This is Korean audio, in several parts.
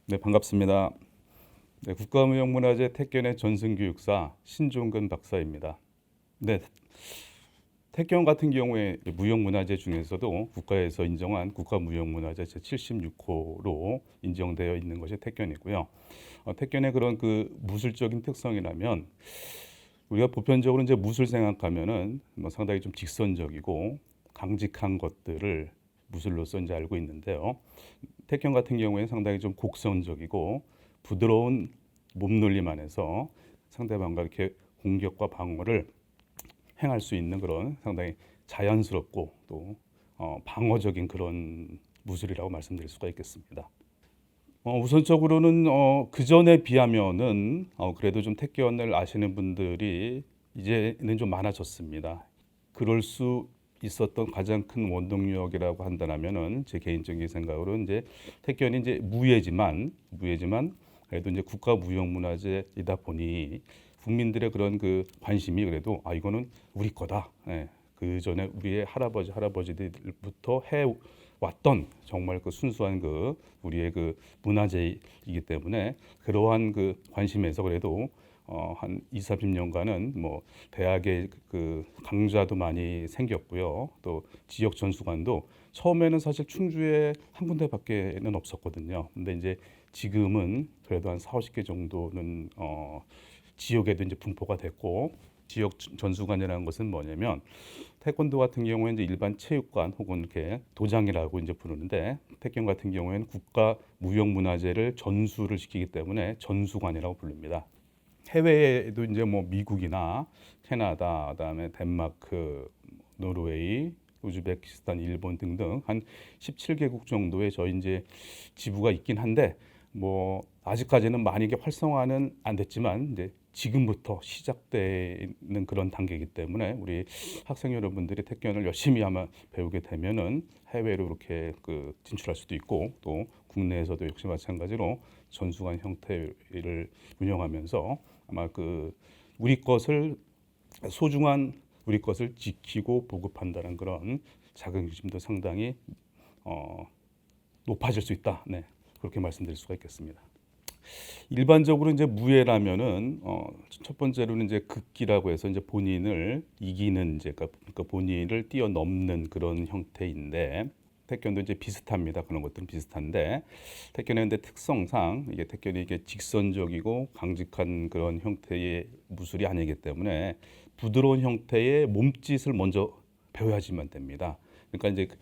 네, 반갑습니다. 네, 국가무형문화재 택견의 전승교육사 신종근 박사입니다. 네, 택견 같은 경우에 무형문화재 중에서도 국가에서 인정한 국가무형문화재 제76호로 인정되어 있는 것이 택견이고요. 택견의 그런 그 무술적인 특성이라면 우리가 보편적으로 이제 무술 생각하면은 뭐 상당히 좀 직선적이고 강직한 것들을 무술로서 이제 알고 있는데요. 택견 같은 경우에는 상당히 좀 곡선적이고 부드러운 몸놀림 안에서 상대방과 이렇게 공격과 방어를 행할 수 있는 그런 상당히 자연스럽고 또 방어적인 그런 무술이라고 말씀드릴 수가 있겠습니다. 우선적으로는 그 전에 비하면은 그래도 좀 택견을 아시는 분들이 이제는 좀 많아졌습니다. 그럴 수 있었던 가장 큰 원동력이라고 한다면은 제 개인적인 생각으로 이제 택견이 이제 무예지만 그래도 이제 국가 무형문화재이다 보니 국민들의 그런 그 관심이 그래도 이거는 우리 거다. 예. 그 전에 우리의 할아버지들부터 해 왔던 정말 그 순수한 그 우리의 그 문화재이기 때문에 그러한 그 관심에서 그래도 한 2, 30년간은 뭐 대학의 그 강좌도 많이 생겼고요. 또 지역 전수관도 처음에는 사실 충주에 한 군데밖에는 없었거든요. 근데 이제 지금은 그래도 한 4, 50개 정도는 지역에도 이제 분포가 됐고 지역 전수관이라는 것은 뭐냐면 태권도 같은 경우에 이제 일반 체육관 혹은 이렇게 도장이라고 이제 부르는데 태권 같은 경우에는 국가 무형문화재를 전수를 시키기 때문에 전수관이라고 부릅니다. 해외에도 이제 뭐 미국이나 캐나다, 그다음에 덴마크, 노르웨이, 우즈베키스탄, 일본 등등 한 17개국 정도의 저희 이제 지부가 있긴 한데 뭐 아직까지는 많이 이게 활성화는 안 됐지만 이제 지금부터 시작되는 그런 단계이기 때문에 우리 학생 여러분들이 태권을 열심히 아마 배우게 되면은 해외로 이렇게 그 진출할 수도 있고 또 국내에서도 역시 마찬가지로 전수관 형태를 운영하면서 아마 그 우리 것을 소중한 우리 것을 지키고 보급한다는 그런 자긍심도 상당히 높아질 수 있다. 네, 그렇게 말씀드릴 수가 있겠습니다. 일반적으로 이제 무예라면은 첫 번째로는 이제 극기라고 해서 이제 본인을 이기는 이제 그러니까 본인을 뛰어넘는 그런 형태인데 태권도 이제 비슷합니다. 그런 것들은 비슷한데 태권의 근데 특성상 이게 태권이 이게 직선적이고 강직한 그런 형태의 무술이 아니기 때문에 부드러운 형태의 몸짓을 먼저 배워야지만 됩니다. 그러니까 이제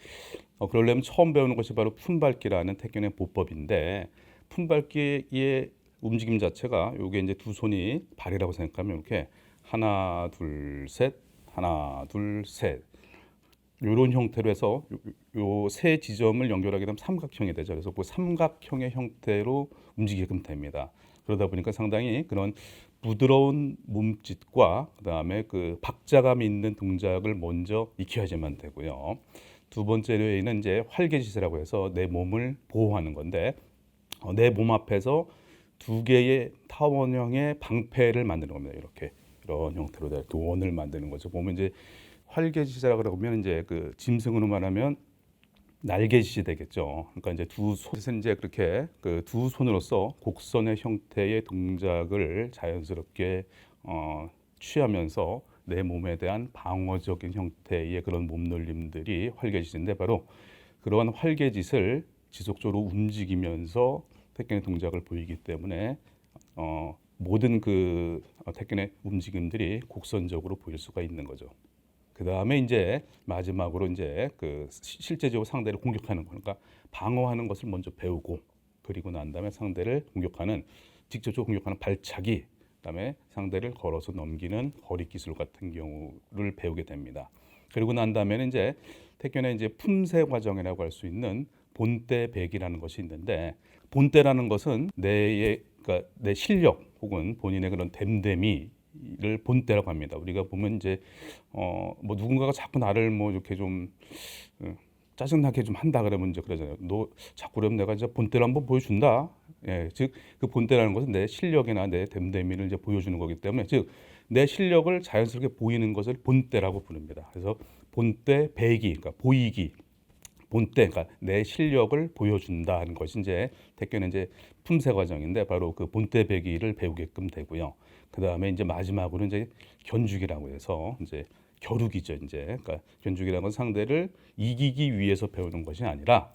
그러려면 처음 배우는 것이 바로 품밟기라는 태권의 보법인데 품밟기의 움직임 자체가 요게 이제 두 손이 발이라고 생각하면 이렇게 하나 둘 셋 하나 둘 셋 요런 형태로 해서 요 세 지점을 연결하게 되면 삼각형이 되죠. 그래서 그 삼각형의 형태로 움직이게끔 됩니다. 그러다 보니까 상당히 그런 부드러운 몸짓과 그다음에 그 박자감 있는 동작을 먼저 익혀야지만 되고요. 두 번째로는 이제 활개짓이라고 해서 내 몸을 보호하는 건데 내 몸 앞에서 두 개의 타원형의 방패를 만드는 겁니다. 이렇게 이런 형태로 원을 만드는 거죠. 보면 이제 활개짓이라고 그러면 이제 그 짐승으로 말하면 날개짓이 되겠죠. 그러니까 이제 두 손은 이제 그렇게 그 두 손으로서 곡선의 형태의 동작을 자연스럽게 취하면서 내 몸에 대한 방어적인 형태의 그런 몸놀림들이 활개짓인데 바로 그러한 활개짓을 지속적으로 움직이면서 태권의 동작을 보이기 때문에 모든 그 태권의 움직임들이 곡선적으로 보일 수가 있는 거죠. 그 다음에 이제 마지막으로 이제 그 실제적으로 상대를 공격하는 거니까 방어하는 것을 먼저 배우고 그리고 난 다음에 상대를 공격하는 직접적으로 공격하는 발차기 그다음에 상대를 걸어서 넘기는 거리 기술 같은 경우를 배우게 됩니다. 그리고 난 다음에는 이제 태권의 이제 품새 과정이라고 할 수 있는 본때 배기라는 것이 있는데 본때라는 것은 그러니까 내 실력 혹은 본인의 그런 됨됨이를 본때라고 합니다. 우리가 보면 이제 뭐 누군가가 자꾸 나를 뭐 이렇게 좀 짜증나게 좀 한다 그러면 이제 그러잖아요. 너 자꾸 그러면 내가 이제 본때를 한번 보여준다. 예, 즉 그 본때라는 것은 내 실력이나 내 됨됨이를 이제 보여주는 거기 때문에 즉 내 실력을 자연스럽게 보이는 것을 본때라고 부릅니다. 그래서 본때 배기, 그러니까 보이기, 본때, 그러니까 내 실력을 보여준다는 것이 이제 택견의 이제 품새 과정인데 바로 그 본때 배기를 배우게끔 되고요. 그 다음에 이제 마지막으로 이제 견주기라고 해서 이제 겨루기죠. 이제 그러니까 견주기라는 건 상대를 이기기 위해서 배우는 것이 아니라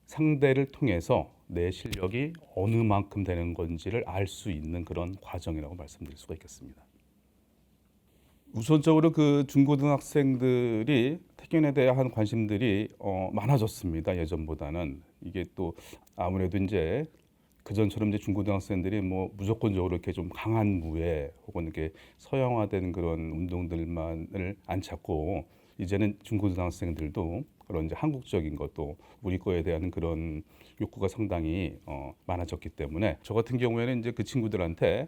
상대를 통해서 내 실력이 어느 만큼 되는 건지를 알 수 있는 그런 과정이라고 말씀드릴 수가 있겠습니다. 우선적으로 그 중고등학생들이 태권에 대한 관심들이 많아졌습니다. 예전보다는. 이게 또 아무래도 이제 그전처럼 이제 중고등학생들이 뭐 무조건적으로 이렇게 좀 강한 무예 혹은 이렇게 서양화된 그런 운동들만을 안 찾고 이제는 중고등학생들도 그런 이제 한국적인 것도 우리 거에 대한 그런 욕구가 상당히 많아졌기 때문에 저 같은 경우에는 이제 그 친구들한테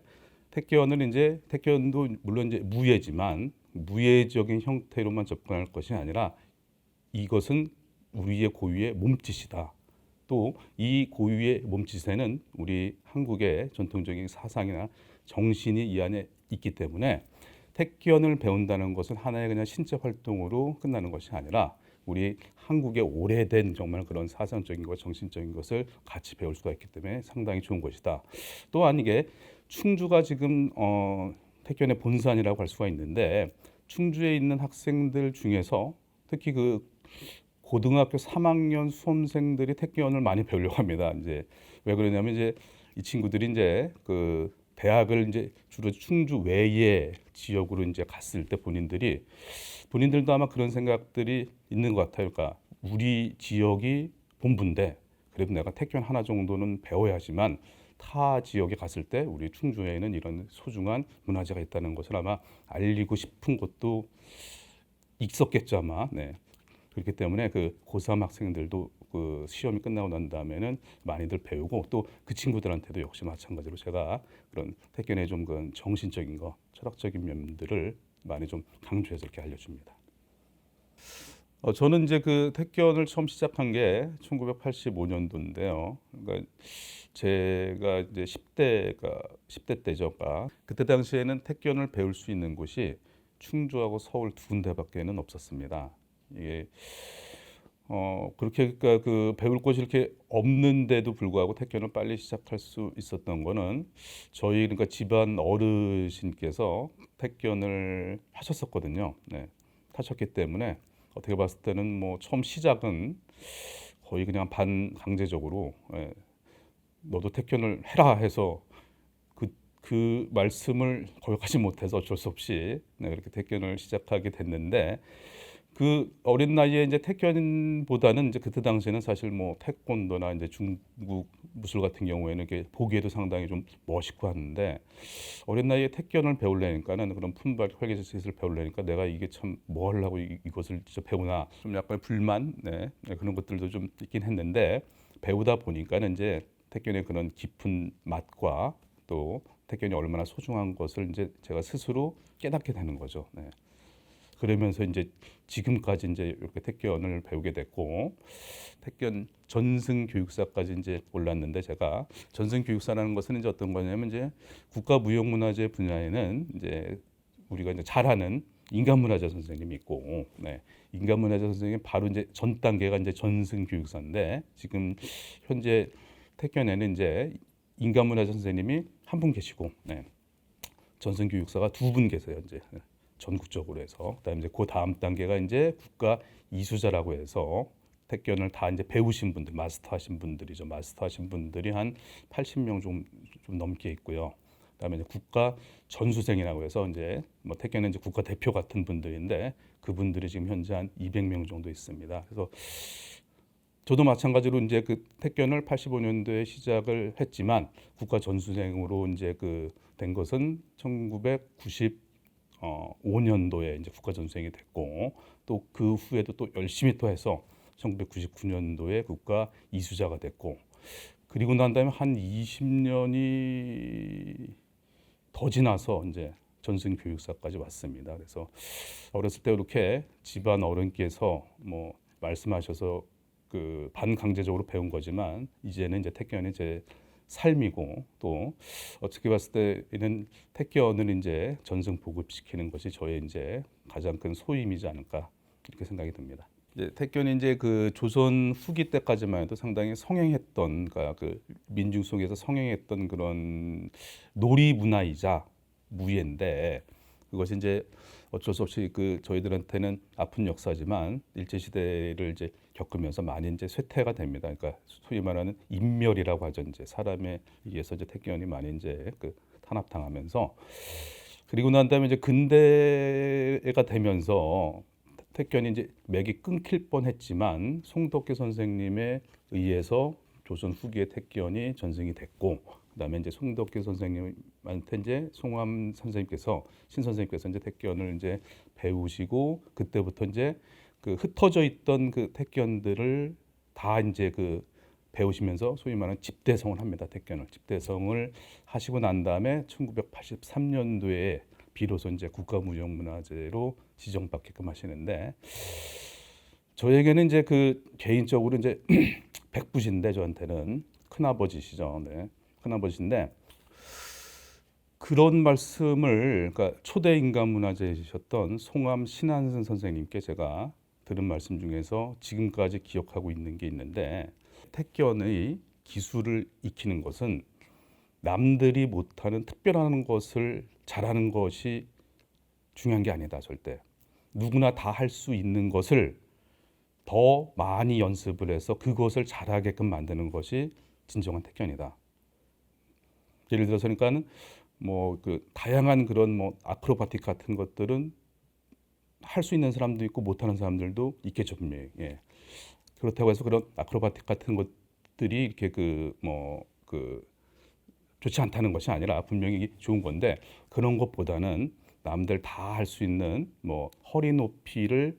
택견은 이제 택견도 물론 이제 무예지만 무예적인 형태로만 접근할 것이 아니라 이것은 우리의 고유의 몸짓이다. 또 이 고유의 몸짓에는 우리 한국의 전통적인 사상이나 정신이 이 안에 있기 때문에 택견을 배운다는 것은 하나의 그냥 신체 활동으로 끝나는 것이 아니라 우리 한국의 오래된 정말 그런 사상적인 것, 정신적인 것을 같이 배울 수가 있기 때문에 상당히 좋은 것이다. 또한 이게 충주가 지금 택견의 본산이라고 할 수가 있는데 충주에 있는 학생들 중에서 특히 그 고등학교 3학년 수험생들이 택견을 많이 배우려고 합니다. 이제 왜 그러냐면 이제 이 친구들이 이제 그 대학을 이제 주로 충주 외의 지역으로 이제 갔을 때 본인들도 아마 그런 생각들이 있는 것 같아요. 그러니까 우리 지역이 본부인데 그래도 내가 택견 하나 정도는 배워야지만 타 지역에 갔을 때 우리 충주에는 이런 소중한 문화재가 있다는 것을 아마 알리고 싶은 것도 있었겠죠 아마. 네. 그렇기 때문에 그 고3 학생들도 그 시험이 끝나고 난 다음에는 많이들 배우고 또 그 친구들한테도 역시 마찬가지로 제가 그런 택견의 좀 그런 정신적인 거, 철학적인 면들을 많이 좀 강조해서 이렇게 알려줍니다. 저는 이제 그 택견을 처음 시작한 게 1985년도인데요. 그러니까 제가 이제 10대 때죠. 그때 당시에는 택견을 배울 수 있는 곳이 충주하고 서울 두 군데밖에는 없었습니다. 이게 그렇게 그러니까 그 배울 곳이 이렇게 없는데도 불구하고 택견을 빨리 시작할 수 있었던 거는 저희 그러니까 집안 어르신께서 택견을 하셨었거든요. 네, 하셨기 때문에 어떻게 봤을 때는 뭐 처음 시작은 거의 그냥 반강제적으로 너도 택견을 해라 해서 그 말씀을 거역하지 못해서 어쩔 수 없이 그렇게 택견을 시작하게 됐는데 그 어린 나이에 이제 택견보다는 이제 그때 당시에는 사실 뭐 태권도나 이제 중국 무술 같은 경우에는 이게 보기에도 상당히 좀 멋있고 하는데 어린 나이에 택견을 배우려니까는 그런 품발 활기짓을 배우려니까 내가 이게 참 뭐 하려고 이것을 진짜 배우나 좀 약간 불만 그런 것들도 좀 있긴 했는데 배우다 보니까는 이제 택견의 그런 깊은 맛과 또 택견이 얼마나 소중한 것을 이제 제가 스스로 깨닫게 되는 거죠. 네. 그러면서 이제 지금까지 이제 이렇게 택견을 배우게 됐고 택견 전승 교육사까지 이제 올랐는데 제가 전승 교육사라는 것은 이제 어떤 거냐면 이제 국가무형문화재 분야에는 이제 우리가 이제 잘 아는 인간문화재 선생님이 있고 인간문화재 선생님 바로 이제 전 단계가 이제 전승 교육사인데 지금 현재 택견에는 이제 인간문화재 선생님이 한 분 계시고 전승 교육사가 두 분 계세요 이제. 전국적으로 해서 그다음에 이제 그 다음 단계가 이제 국가 이수자라고 해서 택견을 다 이제 배우신 분들, 마스터하신 분들이죠. 마스터하신 분들이 한 80명 좀 넘게 있고요. 그다음에 이제 국가 전수생이라고 해서 이제 뭐 택견은 이제 국가 대표 같은 분들인데 그분들이 지금 현재 한 200명 정도 있습니다. 그래서 저도 마찬가지로 이제 그 택견을 85년도에 시작을 했지만 국가 전수생으로 이제 그 된 것은 1995년도에 이제 국가 전수생이 됐고 또 그 후에도 또 열심히 또 해서 1999년도에 국가 이수자가 됐고 그리고 난 다음에 한 20년이 더 지나서 이제 전승 교육사까지 왔습니다. 그래서 어렸을 때 이렇게 집안 어른께서 뭐 말씀하셔서 그 반강제적으로 배운 거지만 이제는 이제 택견이 제 삶이고 또 어떻게 봤을 때는 택견을 이제 전승 보급시키는 것이 저의 이제 가장 큰 소임이지 않을까 이렇게 생각이 듭니다. 이제 택견이 이제 그 조선 후기 때까지만 해도 상당히 성행했던, 그러니까 그 민중 속에서 성행했던 그런 놀이 문화이자 무예인데, 그것이 이제 어쩔 수 없이 그 저희들한테는 아픈 역사지만 일제 시대를 이제 겪으면서 많이 이제 쇠퇴가 됩니다. 그러니까 소위 말하는 인멸이라고 하죠. 이제 사람에 의해서 이제 택견이 많이 이제 그 탄압당하면서, 그리고 난 다음에 이제 근대가 되면서 택견이 이제 맥이 끊길 뻔했지만 송덕기 선생님에 의해서 조선 후기의 택견이 전승이 됐고, 그다음에 이제 송덕기 선생님한테 이제 송암 선생님께서 신 선생님께서 이제 택견을 이제 배우시고, 그때부터 이제 그 흩어져 있던 그 택견들을 다 이제 그 배우시면서 소위 말하는 집대성을 합니다. 택견을 집대성을 하시고 난 다음에 1983년도에 비로소 이제 국가무형문화재로 지정받게끔 하시는데, 저에게는 이제 그 개인적으로 이제 백부신데, 저한테는 큰아버지시죠. 네. 큰아버지인데, 그런 말씀을, 그러니까 초대 인간문화재이셨던 송암 신한선 선생님께 제가 들은 말씀 중에서 지금까지 기억하고 있는 게 있는데, 택견의 기술을 익히는 것은 남들이 못하는 특별한 것을 잘하는 것이 중요한 게 아니다. 절대 누구나 다 할 수 있는 것을 더 많이 연습을 해서 그것을 잘하게끔 만드는 것이 진정한 택견이다. 예를 들어서 그러니까는 뭐 그 다양한 그런 뭐 아크로바틱 같은 것들은 할 수 있는 사람도 있고 못하는 사람들도 있겠죠, 분명히. 예. 그렇다고 해서 그런 아크로바틱 같은 것들이 이렇게 그 좋지 않다는 것이 아니라 분명히 좋은 건데, 그런 것보다는 남들 다 할 수 있는 뭐 허리 높이의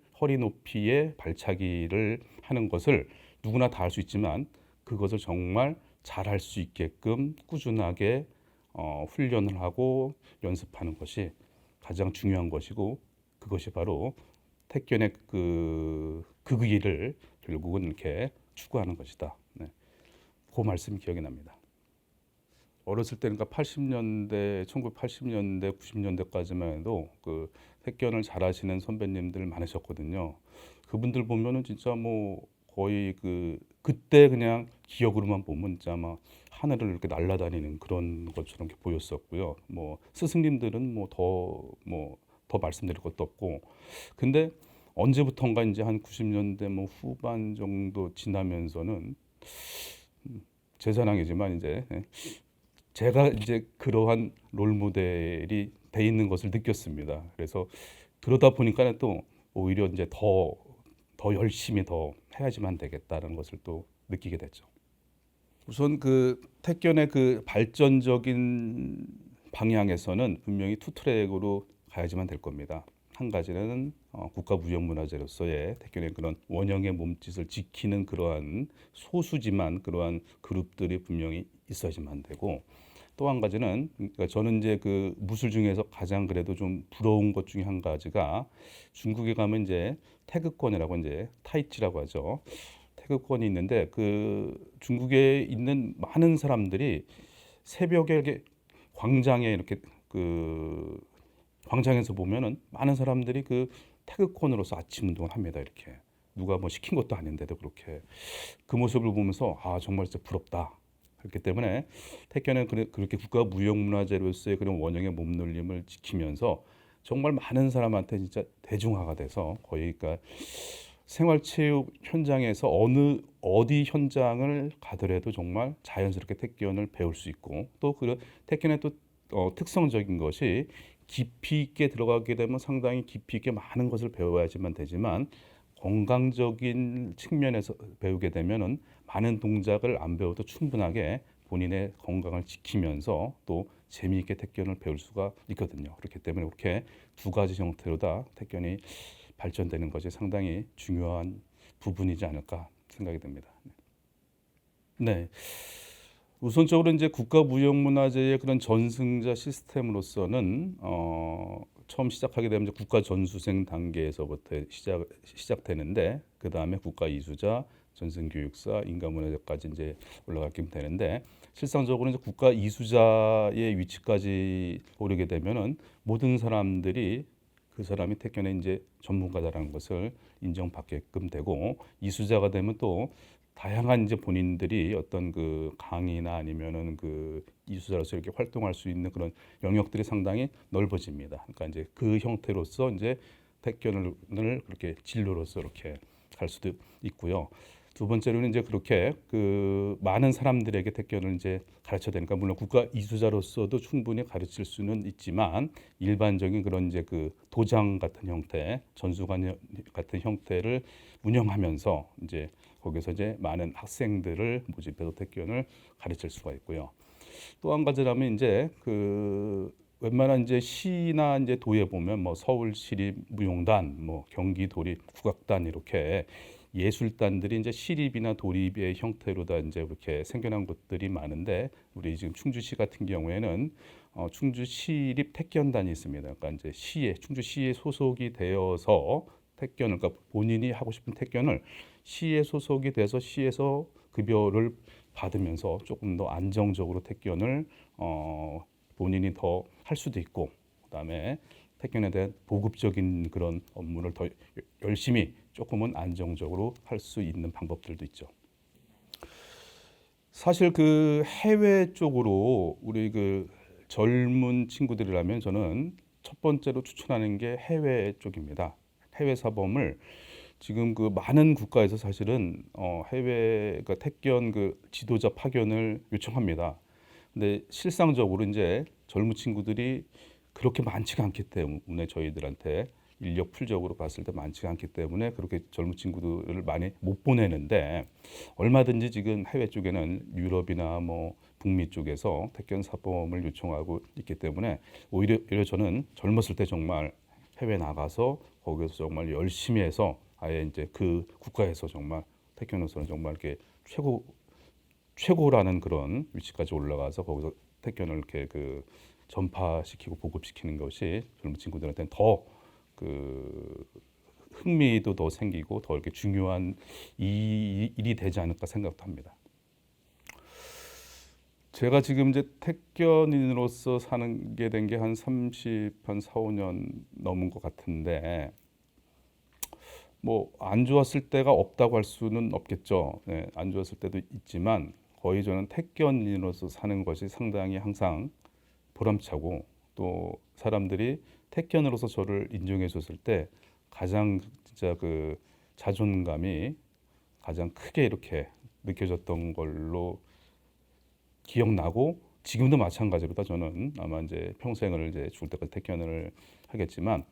발차기를 하는 것을 누구나 다 할 수 있지만, 그것을 정말 잘 할 수 있게끔 꾸준하게 훈련을 하고 연습하는 것이 가장 중요한 것이고, 그것이 바로 택견의 그 길을 결국은 이렇게 추구하는 것이다. 네. 그 말씀이 기억이 납니다. 어렸을 때, 그러니까 80년대, 1980년대, 90년대까지만 해도 그 택견을 잘하시는 선배님들 많으셨거든요. 그분들 보면은 진짜 뭐 거의 그때 그냥 기억으로만 보면 진짜 막 하늘을 이렇게 날아다니는 그런 것처럼 이렇게 보였었고요. 뭐 스승님들은 더 말씀드릴 것도 없고, 근데 언제부턴가 이제 한 90년대 뭐 후반 정도 지나면서는 제 자랑이지만 이제 제가 이제 그러한 롤 모델이 돼 있는 것을 느꼈습니다. 그래서 그러다 보니까 또 오히려 이제 더 열심히 더 해야지만 되겠다는 것을 또 느끼게 됐죠. 우선 그 택견의 그 발전적인 방향에서는 분명히 투트랙으로 가야지만 될 겁니다. 한 가지는 국가무형문화재로서의 택견의 그런 원형의 몸짓을 지키는 그러한 소수지만 그러한 그룹들이 분명히 있어야지만 되고, 또 한 가지는, 그러니까 저는 이제 그 무술 중에서 가장 그래도 좀 부러운 것 중에 한 가지가, 중국에 가면 이제 태극권이라고 이제 타이치라고 하죠. 태극권이 있는데, 그 중국에 있는 많은 사람들이 새벽에 이렇게 광장에 이렇게 그 광장에서 보면은 많은 사람들이 그 태극권으로서 아침 운동을 합니다. 이렇게 누가 뭐 시킨 것도 아닌데도 그렇게 그 모습을 보면서 아, 정말 진짜 부럽다. 그렇기 때문에 택견은 그렇게 국가 무형문화재로서의 그런 원형의 몸놀림을 지키면서 정말 많은 사람한테 진짜 대중화가 돼서 거의 그러니까 생활체육 현장에서 어디 현장을 가더라도 정말 자연스럽게 택견을 배울 수 있고, 또 그 택견의 또 특성적인 것이 깊이 있게 들어가게 되면 상당히 깊이 있게 많은 것을 배워야지만 되지만, 건강적인 측면에서 배우게 되면은 많은 동작을 안 배워도 충분하게 본인의 건강을 지키면서 또 재미있게 택견을 배울 수가 있거든요. 그렇기 때문에 그렇게 두 가지 형태로 다 택견이 발전되는 것이 상당히 중요한 부분이지 않을까 생각이 듭니다. 네. 우선적으로 이제 국가무형문화재의 그런 전승자 시스템으로서는 처음 시작하게 되면 이제 국가전수생 단계에서부터 시작되는데, 그 다음에 국가이수자, 전승교육사, 인간문화재까지 이제 올라가게 되는데, 실상적으로 이제 국가이수자의 위치까지 오르게 되면은 모든 사람들이 그 사람이 택견의 이제 전문가다라는 것을 인정받게끔 되고, 이수자가 되면 또 다양한 이제 본인들이 어떤 그 강의나 아니면은 그 이수자로서 이렇게 활동할 수 있는 그런 영역들이 상당히 넓어집니다. 그러니까 이제 그 형태로서 이제 택견을 그렇게 진로로서 이렇게 갈 수도 있고요. 두 번째로는 이제 그렇게 그 많은 사람들에게 택견을 이제 가르쳐야 되니까, 물론 국가 이수자로서도 충분히 가르칠 수는 있지만 일반적인 그런 이제 그 도장 같은 형태, 전수관 같은 형태를 운영하면서 이제 거기서 이제 많은 학생들을 모집해서 택견을 가르칠 수가 있고요. 또 한 가지라면 이제 그 웬만한 이제 시나 이제 도에 보면 뭐 서울시립무용단, 뭐 경기도립 국악단 이렇게 예술단들이 이제 시립이나 도립의 형태로 다 이제 이렇게 생겨난 곳들이 많은데, 우리 지금 충주시 같은 경우에는 충주시립 택견단이 있습니다. 그러니까 이제 충주시에 소속이 되어서 택견을, 그러니까 본인이 하고 싶은 택견을 시에 소속이 돼서 시에서 급여를 받으면서 조금 더 안정적으로 택견을 본인이 더 할 수도 있고, 그다음에 택견에 대한 보급적인 그런 업무를 더 열심히 조금은 안정적으로 할 수 있는 방법들도 있죠. 사실 그 해외 쪽으로 우리 그 젊은 친구들이라면 저는 첫 번째로 추천하는 게 해외 쪽입니다. 해외 사범을 지금 그 많은 국가에서 사실은 해외 그 택견 그 지도자 파견을 요청합니다. 근데 실상적으로 이제 젊은 친구들이 그렇게 많지가 않기 때문에, 저희들한테 인력 풀적으로 봤을 때 많지가 않기 때문에 그렇게 젊은 친구들을 많이 못 보내는데, 얼마든지 지금 해외 쪽에는 유럽이나 뭐 북미 쪽에서 택견 사범을 요청하고 있기 때문에 오히려 저는 젊었을 때 정말 해외 나가서 거기서 정말 열심히 해서 아예 이제 그 국가에서 정말 택견으로서는 정말 이렇게 최고라는 그런 위치까지 올라가서 거기서 택견을 이렇게 그 전파시키고 보급시키는 것이 젊은 친구들한테는 더 그 흥미도 더 생기고 더 이렇게 중요한 일이 되지 않을까 생각도 합니다. 제가 지금 이제 택견인으로서 사는 게 된 게 한 4, 5년 넘은 것 같은데, 뭐 안 좋았을 때가 없다고 할 수는 없겠죠. 네, 안 좋았을 때도 있지만 거의 저는 택견인으로서 사는 것이 상당히 항상 보람차고, 또 사람들이 택견으로서 저를 인정해 줬을 때 가장 진짜 그 자존감이 가장 크게 이렇게 느껴졌던 걸로 기억나고, 지금도 마찬가지로다. 저는 아마 이제 평생을 이제 죽을 때까지 택견을 하겠지만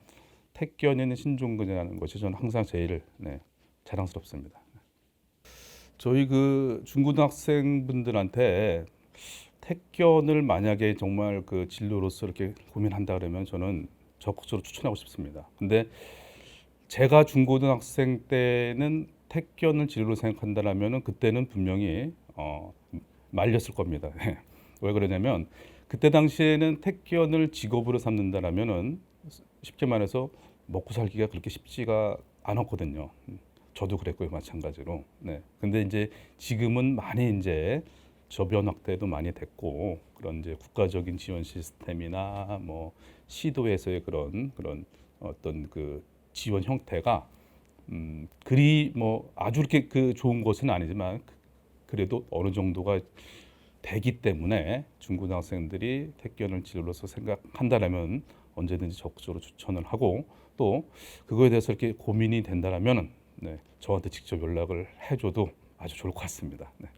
택견인 신종근이라는 것이 저는 항상 제일 자랑스럽습니다. 저희 그 중고등학생분들한테 택견을 만약에 정말 그 진로로서 이렇게 고민한다 그러면 저는 적극적으로 추천하고 싶습니다. 근데 제가 중고등학생 때는 택견을 진로로 생각한다라면은 그때는 분명히 말렸을 겁니다. 왜 그러냐면 그때 당시에는 택견을 직업으로 삼는다라면은 쉽게 말해서 먹고 살기가 그렇게 쉽지가 않았거든요. 저도 그랬고요, 마찬가지로. 네. 근데 이제 지금은 많이 이제 저변 확대도 많이 됐고, 그런 이제 국가적인 지원 시스템이나 뭐 시도에서의 그런 어떤 그 지원 형태가 그리 뭐 아주 이렇게 그 좋은 것은 아니지만 그래도 어느 정도가 되기 때문에 중고등학생들이 택견을 진로로서 생각한다라면 언제든지 적극적으로 추천을 하고, 또 그거에 대해서 이렇게 고민이 된다라면 저한테 직접 연락을 해줘도 아주 좋을 것 같습니다. 네.